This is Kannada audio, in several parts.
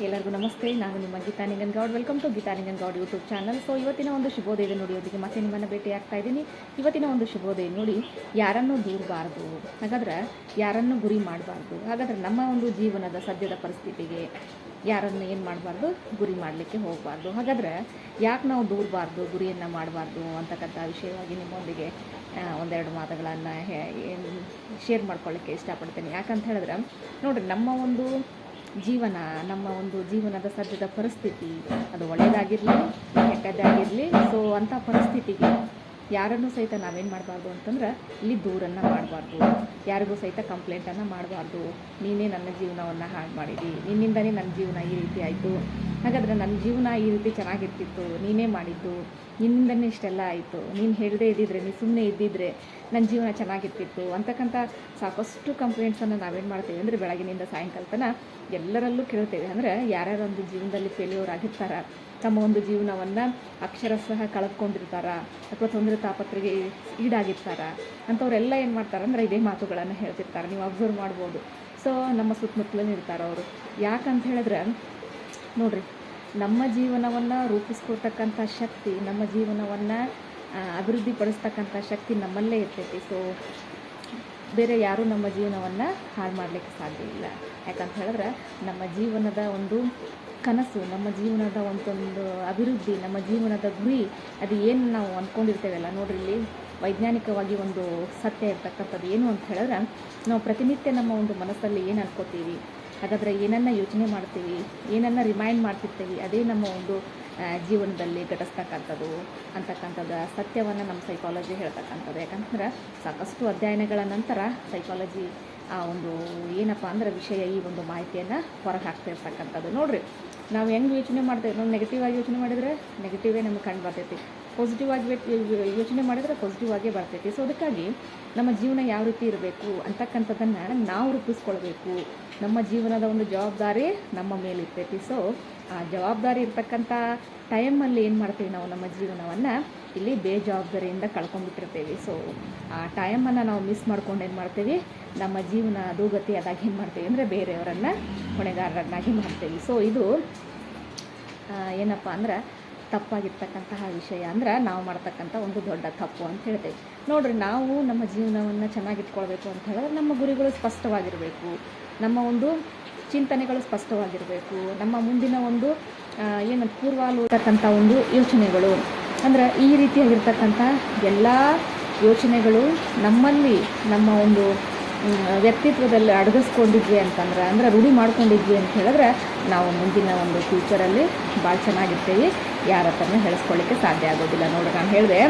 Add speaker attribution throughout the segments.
Speaker 1: ಎಲ್ಲರಿಗೂ ನಮಸ್ತೆ. ನಾನು ನಿಮ್ಮ Geetha Ninganagoud. Welcome to Geetha Ninganagoud YouTube channel. So ಇವತ್ತಿನ ಒಂದು ಶುಭೋದಯ ನೋಡಿಯೋದಕ್ಕೆ ಮತ್ತೆ ನಿಮ್ಮನ್ನು ಭೇಟಿ ಆಗ್ತಾ ಇದ್ದೀನಿ. ಇವತ್ತಿನ ಒಂದು ಶುಭೋದಯ ನೋಡಿ, ಯಾರನ್ನೂ ದೂರಬಾರ್ದು, ಹಾಗಾದ್ರೆ ಯಾರನ್ನು ಗುರಿ ಮಾಡಬಾರ್ದು. ಹಾಗಾದ್ರೆ ನಮ್ಮ ಒಂದು ಜೀವನದ ಸದ್ಯದ ಪರಿಸ್ಥಿತಿಗೆ ಯಾರನ್ನು ಏನು ಮಾಡಬಾರ್ದು, ಗುರಿ ಮಾಡಲಿಕ್ಕೆ ಹೋಗಬಾರ್ದು. ಹಾಗಾದರೆ ಯಾಕೆ ನಾವು ದೂರಬಾರ್ದು, ಗುರಿಯನ್ನು ಮಾಡಬಾರ್ದು ಅಂತಕ್ಕಂಥ ವಿಷಯವಾಗಿ ನಿಮ್ಮೊಂದಿಗೆ ಒಂದೆರಡು ಮಾತುಗಳನ್ನು ಶೇರ್ ಮಾಡ್ಕೊಳ್ಳಿಕ್ಕೆ ಇಷ್ಟಪಡ್ತೇನೆ. ಯಾಕಂತ ಹೇಳಿದ್ರೆ ನೋಡಿರಿ, ನಮ್ಮ ಒಂದು ಜೀವನದ ಸದ್ಯದ ಪರಿಸ್ಥಿತಿ ಅದು ಒಳ್ಳೆಯದಾಗಿರಲಿ ಕೆಟ್ಟದ್ದಾಗಿರಲಿ, ಸೊ ಅಂಥ ಪರಿಸ್ಥಿತಿಗೆ ಯಾರನ್ನೂ ಸಹಿತ ನಾವೇನು ಮಾಡಬಾರ್ದು ಅಂತಂದ್ರೆ ಇಲ್ಲಿ ದೂರನ್ನು ಮಾಡಬಾರ್ದು, ಯಾರಿಗೂ ಸಹಿತ ಕಂಪ್ಲೇಂಟನ್ನು ಮಾಡಬಾರ್ದು. ನೀನೇ ನನ್ನ ಜೀವನವನ್ನು ಹಾಳು ಮಾಡಿದಿ, ನಿನ್ನಿಂದನೇ ನನ್ನ ಜೀವನ ಈ ರೀತಿ ಆಯಿತು, ಹಾಗಾದರೆ ನನ್ನ ಜೀವನ ಈ ರೀತಿ ಚೆನ್ನಾಗಿರ್ತಿತ್ತು, ನೀನೇ ಮಾಡಿದ್ದು, ನಿನ್ನಿಂದನೇ ಇಷ್ಟೆಲ್ಲ ಆಯಿತು, ನೀನು ಹೇಳದೇ ಇದ್ದಿದ್ರೆ, ನೀನು ಸುಮ್ಮನೆ ಇದ್ದಿದ್ರೆ ನನ್ನ ಜೀವನ ಚೆನ್ನಾಗಿರ್ತಿತ್ತು ಅಂತಕ್ಕಂಥ ಸಾಕಷ್ಟು ಕಂಪ್ಲೇಂಟ್ಸನ್ನು ನಾವೇನು ಮಾಡ್ತೇವೆ ಅಂದರೆ ಬೆಳಗಿನಿಂದ ಸಾಯಂಕಾಲ ತನಕ ಎಲ್ಲರಲ್ಲೂ ಕೇಳ್ತೇವೆ. ಅಂದರೆ ಯಾರ್ಯಾರೊಂದು ಜೀವನದಲ್ಲಿ ಫೇಲ್ಯೂರ್ ಆಗಿರ್ತಾರ, ತಮ್ಮ ಒಂದು ಜೀವನವನ್ನು ಅಕ್ಷರಶಃ ಕಳೆದುಕೊಂಡಿರ್ತಾರ ಅಥವಾ ತೊಂದರೆ ತಾಪತ್ರೆಗೆ ಈಡಾಗಿರ್ತಾರ, ಅಂಥವರೆಲ್ಲ ಏನು ಮಾಡ್ತಾರೆ ಅಂದರೆ ಇದೇ ಮಾತುಗಳನ್ನು ಹೇಳ್ತಿರ್ತಾರೆ. ನೀವು ಅಬ್ಸರ್ವ್ ಮಾಡ್ಬೋದು. ಸೊ ನಮ್ಮ ಸುತ್ತಮುತ್ತಲೇ ಇರ್ತಾರೆ ಅವರು. ಯಾಕಂತ ಹೇಳಿದ್ರೆ ನೋಡಿರಿ, ನಮ್ಮ ಜೀವನವನ್ನು ರೂಪಿಸ್ಕೊಳ್ತಕ್ಕಂಥ ಶಕ್ತಿ, ನಮ್ಮ ಜೀವನವನ್ನು ಅಭಿವೃದ್ಧಿಪಡಿಸ್ತಕ್ಕಂಥ ಶಕ್ತಿ ನಮ್ಮಲ್ಲೇ ಇರ್ತೈತಿ. ಸೊ ಬೇರೆ ಯಾರೂ ನಮ್ಮ ಜೀವನವನ್ನು ಹಾಳು ಮಾಡಲಿಕ್ಕೆ ಸಾಧ್ಯ ಇಲ್ಲ. ಯಾಕಂತ ಹೇಳಿದ್ರೆ ನಮ್ಮ ಜೀವನದ ಒಂದು ಕನಸು, ನಮ್ಮ ಜೀವನದ ಒಂದೊಂದು ಅಭಿವೃದ್ಧಿ, ನಮ್ಮ ಜೀವನದ ಗುರಿ, ಅದು ಏನು ನಾವು ಅಂದ್ಕೊಂಡಿರ್ತೇವಲ್ಲ ನೋಡ್ರಿ, ಇಲ್ಲಿ ವೈಜ್ಞಾನಿಕವಾಗಿ ಒಂದು ಸತ್ಯ ಇರ್ತಕ್ಕಂಥದ್ದು ಏನು ಅಂತ ಹೇಳಿದ್ರೆ, ನಾವು ಪ್ರತಿನಿತ್ಯ ನಮ್ಮ ಒಂದು ಮನಸ್ಸಲ್ಲಿ ಏನು ಅನ್ಕೋತೀವಿ, ಹಾಗಾದರೆ ಏನನ್ನು ಯೋಚನೆ ಮಾಡ್ತೀವಿ, ಏನನ್ನು ರಿಮೈಂಡ್ ಮಾಡ್ತಿರ್ತೀವಿ, ಅದೇ ನಮ್ಮ ಒಂದು ಜೀವನದಲ್ಲಿ ಘಟಿಸ್ತಕ್ಕಂಥದ್ದು ಅಂತಕ್ಕಂಥದ್ದು ಸತ್ಯವನ್ನು ನಮ್ಮ ಸೈಕಾಲಜಿ ಹೇಳ್ತಕ್ಕಂಥದ್ದು. ಯಾಕಂತಂದ್ರೆ ಸಾಕಷ್ಟು ಅಧ್ಯಯನಗಳ ನಂತರ ಸೈಕಾಲಜಿ ಆ ಒಂದು ಏನಪ್ಪ ಅಂದ್ರೆ ವಿಷಯ ಈ ಒಂದು ಮಾಹಿತಿಯನ್ನು ಹೊರಗೆ ಹಾಕ್ತಿರ್ತಕ್ಕಂಥದ್ದು. ನೋಡಿರಿ, ನಾವು ಹೆಂಗೆ ಯೋಚನೆ ಮಾಡ್ತೇವೆ, ನಾವು ನೆಗೆಟಿವ್ ಆಗಿ ಯೋಚನೆ ಮಾಡಿದರೆ ನೆಗೆಟಿವೇ ನಮಗೆ ಕಂಡು ಬರ್ತೈತಿ, ಪಾಸಿಟಿವ್ ಆಗಿ ಯೋಚನೆ ಮಾಡಿದರೆ ಪಾಸಿಟಿವ್ ಆಗೇ ಬರ್ತೈತಿ. ಸೊ ಅದಕ್ಕಾಗಿ ನಮ್ಮ ಜೀವನ ಯಾವ ರೀತಿ ಇರಬೇಕು ಅಂತಕ್ಕಂಥದ್ದನ್ನು ನಾವು ರೂಪಿಸ್ಕೊಳ್ಬೇಕು. ನಮ್ಮ ಜೀವನದ ಒಂದು ಜವಾಬ್ದಾರಿ ನಮ್ಮ ಮೇಲಿರ್ತೈತಿ. ಸೊ ಆ ಜವಾಬ್ದಾರಿ ಇರ್ತಕ್ಕಂಥ ಟೈಮಲ್ಲಿ ಏನು ಮಾಡ್ತೀವಿ, ನಾವು ನಮ್ಮ ಜೀವನವನ್ನು ಇಲ್ಲಿ ಬೇಜವಾಬ್ದಾರಿಯಿಂದ ಕಳ್ಕೊಂಡ್ಬಿಟ್ಟಿರ್ತೀವಿ. ಸೊ ಆ ಟೈಮನ್ನು ನಾವು ಮಿಸ್ ಮಾಡ್ಕೊಂಡು ಏನು ಮಾಡ್ತೀವಿ, ನಮ್ಮ ಜೀವನ ಅಧೋಗತಿ ಅದಾಗಿ ಏನು ಮಾಡ್ತೀವಿ ಅಂದರೆ ಬೇರೆಯವರನ್ನು ಹೊಣೆಗಾರರನ್ನಾಗಿ ಮಾಡ್ತೀವಿ. ಸೊ ಇದು ಏನಪ್ಪ ಅಂದ್ರೆ ತಪ್ಪಾಗಿರ್ತಕ್ಕಂತಹ ವಿಷಯ, ಅಂದ್ರೆ ನಾವು ಮಾಡ್ತಕ್ಕಂಥ ಒಂದು ದೊಡ್ಡ ತಪ್ಪು ಅಂತ ಹೇಳ್ತೇವೆ. ನೋಡಿರಿ, ನಾವು ನಮ್ಮ ಜೀವನವನ್ನು ಚೆನ್ನಾಗಿಟ್ಕೊಳ್ಬೇಕು ಅಂತ ಹೇಳಿದ್ರೆ ನಮ್ಮ ಗುರಿಗಳು ಸ್ಪಷ್ಟವಾಗಿರಬೇಕು, ನಮ್ಮ ಒಂದು ಚಿಂತನೆಗಳು ಸ್ಪಷ್ಟವಾಗಿರಬೇಕು, ನಮ್ಮ ಮುಂದಿನ ಒಂದು ಏನು ಪೂರ್ವಾಲೋಚತಕ್ಕಂಥ ಒಂದು ಯೋಚನೆಗಳು, ಅಂದರೆ ಈ ರೀತಿಯಾಗಿರ್ತಕ್ಕಂಥ ಎಲ್ಲ ಯೋಚನೆಗಳು ನಮ್ಮಲ್ಲಿ ನಮ್ಮ ಒಂದು ವ್ಯಕ್ತಿತ್ವದಲ್ಲಿ ಅಡಗಿಸ್ಕೊಂಡಿದ್ವಿ ಅಂತಂದ್ರೆ, ಅಂದರೆ ರೂಢಿ ಮಾಡ್ಕೊಂಡಿದ್ವಿ ಅಂತ ಹೇಳಿದ್ರೆ ನಾವು ಮುಂದಿನ ಒಂದು ಫ್ಯೂಚರಲ್ಲಿ ಭಾಳ ಚೆನ್ನಾಗಿರ್ತೀವಿ, ಯಾರ ಹತ್ರನೂ ಹೇಳಿಸ್ಕೊಳ್ಳಿಕ್ಕೆ ಸಾಧ್ಯ ಆಗೋದಿಲ್ಲ. ನೋಡಿ, ನಾನು ಹೇಳಿದೆ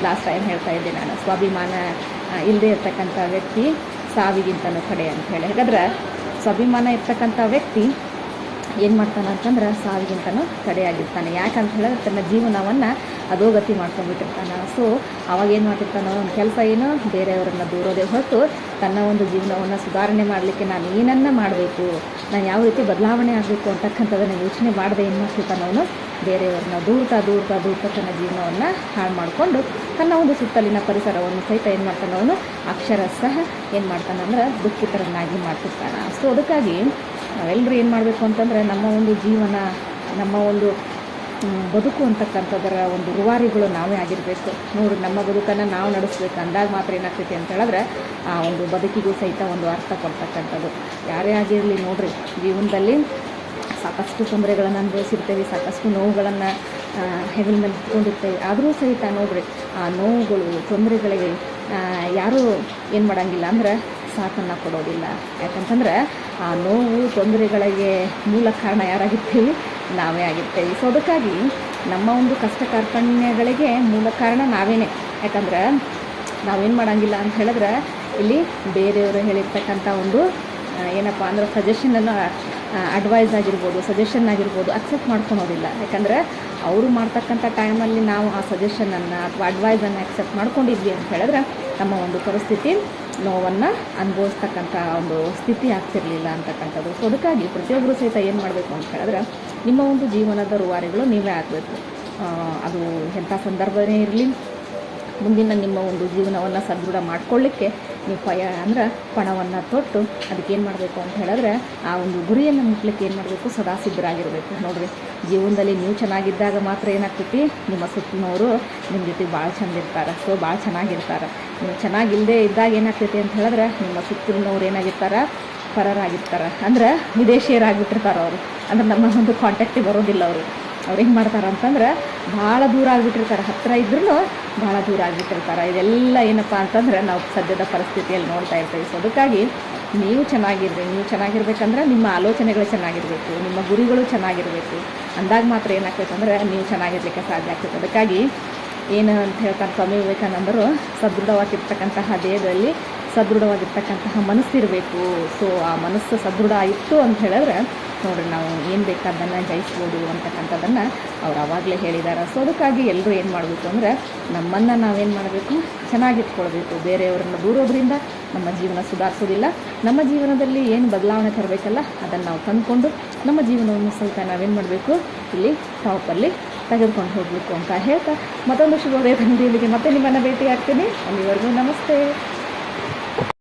Speaker 1: ಲಾಸ್ಟ್ ಟೈಮ್ ಹೇಳ್ತಾ ಇದ್ದೆ, ನಾನು ಸ್ವಾಭಿಮಾನ ಇಲ್ಲದೆ ಇರ್ತಕ್ಕಂಥ ವ್ಯಕ್ತಿ ಸಾವಿಗಿಂತನೂ ಕಡೆ ಅಂತ ಹೇಳಿ. ಹಾಗಾದ್ರೆ ಸ್ವಾಭಿಮಾನ ಇರ್ತಕ್ಕಂಥ ವ್ಯಕ್ತಿ ಏನು ಮಾಡ್ತಾನೆ ಅಂತಂದ್ರೆ ಸಾವಿಗಿಂತನೂ ಕಡೆಯಾಗಿರ್ತಾನೆ. ಯಾಕಂತ ಹೇಳಿದ್ರೆ ತನ್ನ ಜೀವನವನ್ನು ಅಧೋಗತಿ ಮಾಡ್ಕೊಂಡ್ಬಿಟ್ಟಿರ್ತಾನೆ. ಸೊ ಅವಾಗ ಏನು ಮಾಡ್ತಿರ್ತಾನೆ, ಒಂದು ಕೆಲಸ ಏನು, ಬೇರೆಯವರನ್ನು ದೂರೋದೇ ಹೊರತು ತನ್ನ ಒಂದು ಜೀವನವನ್ನು ಸುಧಾರಣೆ ಮಾಡಲಿಕ್ಕೆ ನಾನು ಏನನ್ನು ಮಾಡಬೇಕು, ನಾನು ಯಾವ ರೀತಿ ಬದಲಾವಣೆ ಆಗಬೇಕು ಅಂತಕ್ಕಂಥದ್ದನ್ನು ಯೋಚನೆ ಮಾಡದೆ ಏನು ಮಾಡ್ತಿರ್ತಾನೆ, ಅವನು ಬೇರೆಯವ್ರನ್ನ ದೂರ್ತಾ ತನ್ನ ಜೀವನವನ್ನು ಹಾಳು ಮಾಡಿಕೊಂಡು ತನ್ನ ಒಂದು ಸುತ್ತಲಿನ ಪರಿಸರವನ್ನು ಸಹಿತ ಏನು ಮಾಡ್ತಾನೆ, ಅವನು ಅಕ್ಷರಶಃ ಏನು ಮಾಡ್ತಾನೆ ಅಂದ್ರೆ ದುಃಖಿತರನ್ನಾಗಿ ಮಾಡ್ತಿರ್ತಾನೆ. ಸೊ ಅದಕ್ಕಾಗಿ ನಾವೆಲ್ಲರೂ ಏನು ಮಾಡಬೇಕು ಅಂತಂದರೆ ನಮ್ಮ ಒಂದು ಜೀವನ, ನಮ್ಮ ಒಂದು ಬದುಕು ಅಂತಕ್ಕಂಥದ್ದರ ಒಂದು ರೂವಾರಿಗಳು ನಾವೇ ಆಗಿರಬೇಕು. ನೋಡಿ, ನಮ್ಮ ಬದುಕನ್ನು ನಾವು ನಡೆಸ್ಬೇಕು ಅಂದಾಗ ಮಾತ್ರ ಏನಾಗ್ತೈತಿ ಅಂತ ಹೇಳಿದ್ರೆ ಆ ಒಂದು ಬದುಕಿಗೂ ಸಹಿತ ಒಂದು ಅರ್ಥ ಕೊಡ್ತಕ್ಕಂಥದ್ದು. ಯಾರೇ ಆಗಿರಲಿ ನೋಡಿರಿ, ಜೀವನದಲ್ಲಿ ಸಾಕಷ್ಟು ತೊಂದರೆಗಳನ್ನು ಅನುಭವಿಸಿರ್ತೇವೆ, ಸಾಕಷ್ಟು ನೋವುಗಳನ್ನು ಹೆಗಲಿನಲ್ಲಿ ಇಟ್ಕೊಂಡಿರ್ತೇವೆ. ಆದರೂ ಸಹಿತ ನೋಡಿರಿ, ಆ ನೋವುಗಳು ತೊಂದರೆಗಳಿಗೆ ಯಾರೂ ಏನು ಮಾಡೋಂಗಿಲ್ಲ ಅಂದ್ರೆ ಸಾಥನ್ನು ಕೊಡೋದಿಲ್ಲ. ಯಾಕಂತಂದ್ರೆ ಆ ನೋವು ತೊಂದರೆಗಳಿಗೆ ಮೂಲ ಕಾರಣ ಯಾರಾಗಿರ್ತೀವಿ, ನಾವೇ ಆಗಿರ್ತೀವಿ. ಸೊ ಅದಕ್ಕಾಗಿ ನಮ್ಮ ಒಂದು ಕಷ್ಟ ಕಾರ್ಪಣ್ಯಗಳಿಗೆ ಮೂಲ ಕಾರಣ ನಾವೇನೆ. ಯಾಕಂದ್ರೆ ನಾವೇನು ಮಾಡೋಂಗಿಲ್ಲ ಅಂತ ಹೇಳಿದ್ರೆ ಇಲ್ಲಿ ಬೇರೆಯವರು ಹೇಳಿರ್ತಕ್ಕಂಥ ಒಂದು ಏನಪ್ಪ ಅಂದ್ರೆ ಸಜೆಷನನ್ನು, ಅಡ್ವೈಸ್ ಆಗಿರ್ಬೋದು, ಸಜೆಷನ್ ಆಗಿರ್ಬೋದು ಅಕ್ಸೆಪ್ಟ್ ಮಾಡ್ಕೊಳೋದಿಲ್ಲ. ಯಾಕಂದರೆ ಅವರು ಮಾಡ್ತಕ್ಕಂಥ ಟೈಮಲ್ಲಿ ನಾವು ಆ ಸಜೆಷನನ್ನು ಅಥವಾ ಅಡ್ವೈಸನ್ನು ಅಕ್ಸೆಪ್ಟ್ ಮಾಡ್ಕೊಂಡಿದ್ವಿ ಅಂತ ಹೇಳಿದ್ರೆ ನಮ್ಮ ಒಂದು ಪರಿಸ್ಥಿತಿ ನೋವನ್ನು ಅನುಭವಿಸ್ತಕ್ಕಂಥ ಒಂದು ಸ್ಥಿತಿ ಆಗ್ತಿರಲಿಲ್ಲ ಅಂತಕ್ಕಂಥದ್ದು. ಸೊ ಅದಕ್ಕಾಗಿ ಪ್ರತಿಯೊಬ್ಬರು ಸಹಿತ ಏನು ಮಾಡಬೇಕು ಅಂತ ಹೇಳಿದ್ರೆ ನಿಮ್ಮ ಒಂದು ಜೀವನದ ರೂವಾರಿಗಳು ನೀವೇ ಆಗಬೇಕು. ಅದು ಎಂಥ ಸಂದರ್ಭನೇ ಇರಲಿ, ಮುಂದಿನ ನಿಮ್ಮ ಒಂದು ಜೀವನವನ್ನು ಸದೃಢ ಮಾಡಿಕೊಳ್ಳಿಕ್ಕೆ ನೀವು ಅಂದ್ರೆ ಪಣವನ್ನು ತೊಟ್ಟು ಅದಕ್ಕೇನು ಮಾಡಬೇಕು ಅಂತ ಹೇಳಿದ್ರೆ ಆ ಒಂದು ಗುರಿಯನ್ನು ಮುಟ್ಲಿಕ್ಕೆ ಏನು ಮಾಡಬೇಕು, ಸದಾ ಸಿದ್ಧರಾಗಿರಬೇಕು. ನೋಡಿರಿ, ಜೀವನದಲ್ಲಿ ನೀವು ಚೆನ್ನಾಗಿದ್ದಾಗ ಮಾತ್ರ ಏನಾಗ್ತೈತಿ, ನಿಮ್ಮ ಸುತ್ತಲಿನವರು ನಿಮ್ಮ ಜೊತೆ ಭಾಳ ಚಂದ ಇರ್ತಾರೆ. ಸೊ ಭಾಳ ಚೆನ್ನಾಗಿರ್ತಾರೆ. ನೀವು ಚೆನ್ನಾಗಿಲ್ಲದೆ ಇದ್ದಾಗ ಏನಾಗ್ತೈತಿ ಅಂತ ಹೇಳಿದ್ರೆ ನಿಮ್ಮ ಸುತ್ತಲಿನವ್ರು ಏನಾಗಿರ್ತಾರೆ, ಪರರಾಗಿರ್ತಾರೆ. ಅಂದ್ರೆ ವಿದೇಶಿಯರಾಗಿಬಿಟ್ಟಿರ್ತಾರೆ ಅವರು. ಅಂದ್ರೆ ನಮ್ಮ ಒಂದು ಕಾಂಟ್ಯಾಕ್ಟಿಗೆ ಬರೋದಿಲ್ಲ ಅವರು. ಅವ್ರು ಹೆಂಗೆ ಮಾಡ್ತಾರೆ ಅಂತಂದ್ರೆ ಭಾಳ ದೂರ ಆಗಿಬಿಟ್ಟಿರ್ತಾರೆ. ಹತ್ತಿರ ಇದ್ರೂ ಭಾಳ ದೂರ ಆಗಿಬಿಟ್ಟಿರ್ತಾರೆ. ಇದೆಲ್ಲ ಏನಪ್ಪ ಅಂತಂದ್ರೆ ನಾವು ಸದ್ಯದ ಪರಿಸ್ಥಿತಿಯಲ್ಲಿ ನೋಡ್ತಾ ಇರ್ತೀವಿ. ಸೊ ಅದಕ್ಕಾಗಿ ನೀವು ಚೆನ್ನಾಗಿರ್ರಿ. ನೀವು ಚೆನ್ನಾಗಿರ್ಬೇಕಂದ್ರೆ ನಿಮ್ಮ ಆಲೋಚನೆಗಳು ಚೆನ್ನಾಗಿರಬೇಕು, ನಿಮ್ಮ ಗುರಿಗಳು ಚೆನ್ನಾಗಿರಬೇಕು. ಅಂದಾಗ ಮಾತ್ರ ಏನಾಗ್ತೈತೆ ಅಂದರೆ ನೀವು ಚೆನ್ನಾಗಿರ್ಲಿಕ್ಕೆ ಸಾಧ್ಯ ಆಗ್ತೈತೆ. ಅದಕ್ಕಾಗಿ ಏನು ಅಂತ ಹೇಳ್ತಾರೆ ಸ್ವಾಮಿ ವಿವೇಕಾನಂದರು, ಸದೃಢವಾಗಿರ್ತಕ್ಕಂತಹ ದೇಹದಲ್ಲಿ ಸದೃಢವಾಗಿರ್ತಕ್ಕಂತಹ ಮನಸ್ಸಿರಬೇಕು. ಸೊ ಆ ಮನಸ್ಸು ಸದೃಢ ಇತ್ತು ಅಂತ ಹೇಳಿದ್ರೆ ನೋಡಿರಿ, ನಾವು ಏನು ಬೇಕಾದನ್ನು ಜಯಿಸ್ಬೋದು ಅಂತಕ್ಕಂಥದ್ದನ್ನು ಅವ್ರು ಆವಾಗಲೇ ಹೇಳಿದ್ದಾರೆ. ಸೊ ಅದಕ್ಕಾಗಿ ಎಲ್ಲರೂ ಏನು ಮಾಡಬೇಕು ಅಂದರೆ ನಮ್ಮನ್ನು ನಾವೇನು ಮಾಡಬೇಕು, ಚೆನ್ನಾಗಿಟ್ಕೊಳ್ಬೇಕು. ಬೇರೆಯವರನ್ನು ದೂರೋದ್ರಿಂದ ನಮ್ಮ ಜೀವನ ಸುಧಾರಿಸೋದಿಲ್ಲ. ನಮ್ಮ ಜೀವನದಲ್ಲಿ ಏನು ಬದಲಾವಣೆ ತರಬೇಕಲ್ಲ ಅದನ್ನು ನಾವು ತಂದುಕೊಂಡು ನಮ್ಮ ಜೀವನವನ್ನು ಸ್ವಲ್ಪ ನಾವೇನು ಮಾಡಬೇಕು, ಇಲ್ಲಿ ಟಾಪಲ್ಲಿ ತೆಗೆದುಕೊಂಡು ಹೋಗಬೇಕು ಅಂತ ಹೇಳ್ತಾ ಮತ್ತೊಂದು ಶುಭ ವೇದನೆಯೊಂದಿಗೆ ಮತ್ತೆ ನಿಮ್ಮನ್ನು ಭೇಟಿ ಆಗ್ತೀನಿ. ಅಲ್ಲಿವರೆಗೂ ನಮಸ್ತೆ.